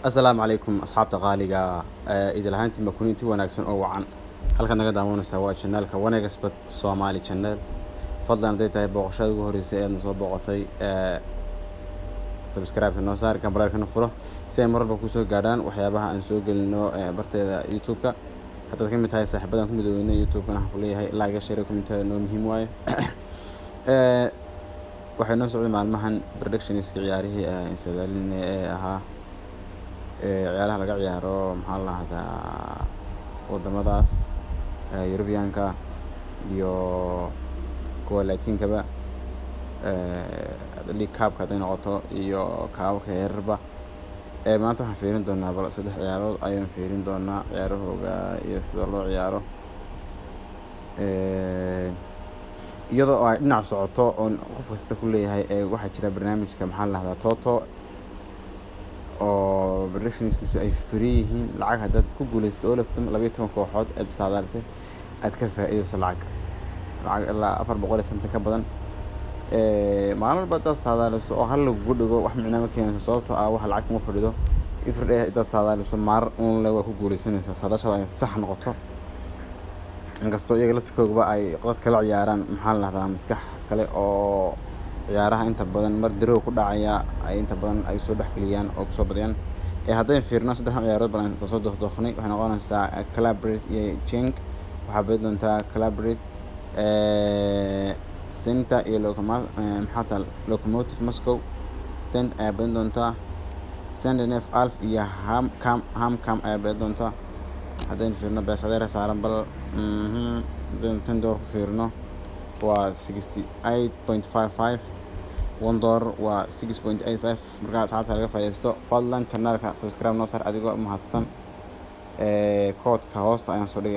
السلام عليكم أصحاب تقاليقا إذا لهانتي ما كنتي وناكسن أو عن هل كان نقدر نعمل سوا channel كوانا قصبت صومالي channel فضلا نديت هاي بوقشة وهريسة نصوب بوقتي سبسكرايب في النصار كان برايك نفره سي مرة بكوسو قادان وحيابها أنسوق إنه برت يوتيوب حتى كلمة هاي سحبنا كم بدون يوتيوب أنا حقولي هاي لايك شير كومنت إنه مهم واي waxaynu socday maalmahan predictions ciyaarihii insadaalin ahaa ciyaaraha laga ciyaaro maxaa la yiraahdaa wadamadaas European-ka iyo kuwa Latin-kaba League Cup-ka haday noqoto iyo kaabka heerarba maanta waxaan fiirin doonaa bal saddex ciyaarood ayaan fiirin doonaa ciyaarahooga iyo sida loo ciyaaro iyadoo ay dhinac socoto oo qof kasta ku leeyahay waxa jira barnaamijka maxaa la yiraahdaa Toto oo predictionskiisu ay free yihiin lacag haddaad ku guuleysto oo laftan 12 kooxood ee bisaadaalse aad ka faa'iideyso lacag ilaa 400 sent ka badan maalin baad saadaaleyso oo hal lagu dhigo wax micno ma keenayso sababtoo ah wax lacag kuma fadhido ifree dad saadaaleyso maar uun la ku guuleysanaysa saadaashada ay sax noqoto inkastoo iyaga lafkooda ay qad kala ciyaaraan maxaa la yiraahdaa maskax kale oo ciyaaraha inta badan mar dirow ku dhacaya ay inta badan ay soo dhaxgeliyaan oo soo badiyaan haddii fiirno saddex ciyaarood balan inta soo doqdoqnay waxay noqonaysaa Collaborate iyo Genk waxa bay doontaa Collaborate Center iyo Lokomotiv Moscow Cent ay bay doontaa Sandnef Alf iyo Hamkam ay bay doontaa haddii fiirno beesadeera saaran bal tan door fiirno waa 68.55 $1 waa 6.85 marka asxaabta laga faa'iideysto fadlan channelka subscribe noo saar adigoo mahadsan koodka hoosta ayaan soo dhigay